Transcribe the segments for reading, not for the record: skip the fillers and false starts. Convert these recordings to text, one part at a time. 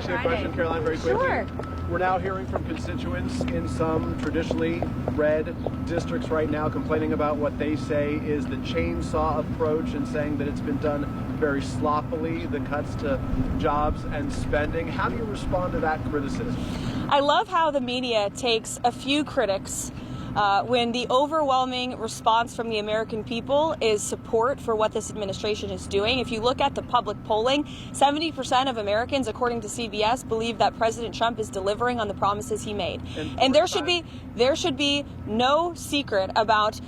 ask you a question, Caroline, very quickly? Sure. We're now hearing from constituents in some traditionally red districts right now complaining about what they say is the chainsaw approach and saying that it's been done very sloppily, the cuts to jobs and spending. How do you respond to that criticism? I love how the media takes a few critics when the overwhelming response from the American people is support for what this administration is doing. If you look at the public polling, 70% of Americans, according to CBS, believe that President Trump is delivering on the promises he made. And there should be no secret about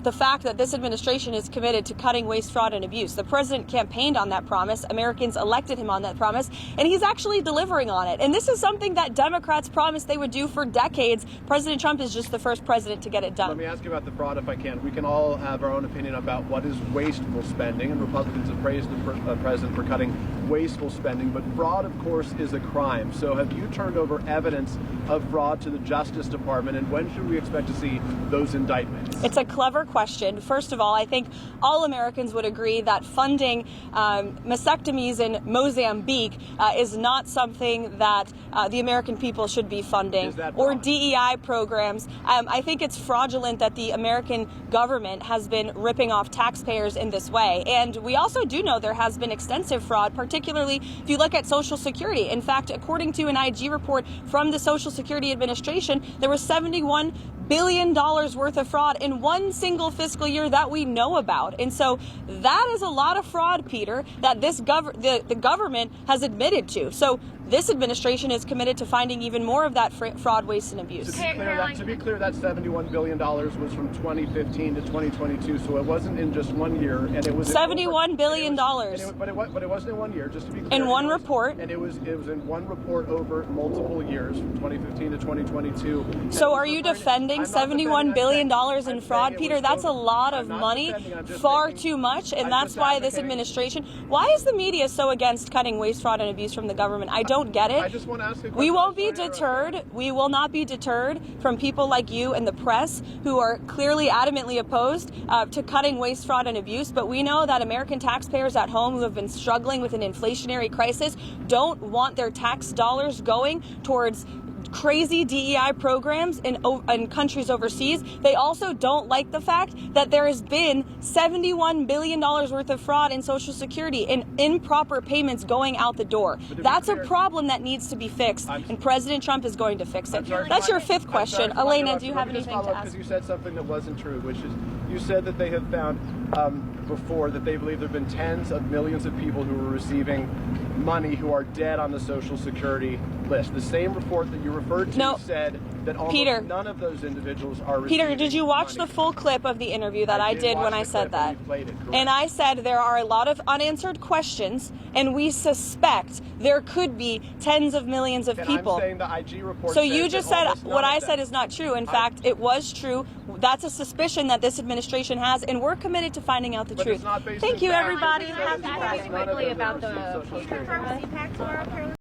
the fact that this administration is committed to cutting waste, fraud, and abuse. The president campaigned on that promise. Americans elected him on that promise, and he's actually delivering on it. And this is something that Democrats promised they would do for decades. President Trump is just the first president to get it done. Let me ask you about the fraud, if I can. We can all have our own opinion about what is wasteful spending, and Republicans have praised the president for cutting wasteful spending, but fraud, of course, is a crime. So have you turned over evidence of fraud to the Justice Department, and when should we expect to see those indictments? It's a clever question. First of all, I think all Americans would agree that funding mastectomies in Mozambique is not something that the American people should be funding, or DEI programs. I think it's fraudulent that the American government has been ripping off taxpayers in this way. And we also do know there has been extensive fraud, particularly if you look at Social Security. In fact, according to an IG report from the Social Security Administration, there was $71 billion worth of fraud in one single fiscal year that we know about. And so that is a lot of fraud, Peter, that the government has admitted to. So this administration is committed to finding even more of that fraud, waste, and abuse. To be clear, that $71 billion was from 2015 to 2022, so it wasn't in just 1 year, and it was $71 billion. But it wasn't in 1 year, just to be clear. In one report. And it was in one report over multiple years, from 2015 to 2022. So are you defending $71 billion in fraud, Peter? That's a lot of money, far too much, and that's why this administration. Why is the media so against cutting waste, fraud, and abuse from the government? I don't get it. I just want to ask a question. We won't be deterred. We will not be deterred from people like you and the press who are clearly adamantly opposed to cutting waste, fraud, and abuse. But we know that American taxpayers at home who have been struggling with an inflationary crisis don't want their tax dollars going towards crazy DEI programs in countries overseas. They also don't like the fact that there has been $71 billion worth of fraud in Social Security and improper payments going out the door. That's a problem that needs to be fixed, and President Trump is going to fix it. That's your fifth question. Elena, do you have anything to ask? Because you said something that wasn't true, which is you said that they have found before that they believe there have been tens of millions of people who are receiving money who are dead on the Social Security list. The same report that you referred to said that almost none of those individuals are receiving Peter, did you watch the full clip of the interview that I did when I said that? And I said there are a lot of unanswered questions, and we suspect there could be tens of millions of people. I'm saying the IG report so you just said what I said is not true. In fact, it was true. That's a suspicion that this administration has, and we're committed to finding out the truth. Thank you, everybody. Happy Friday. Quickly about the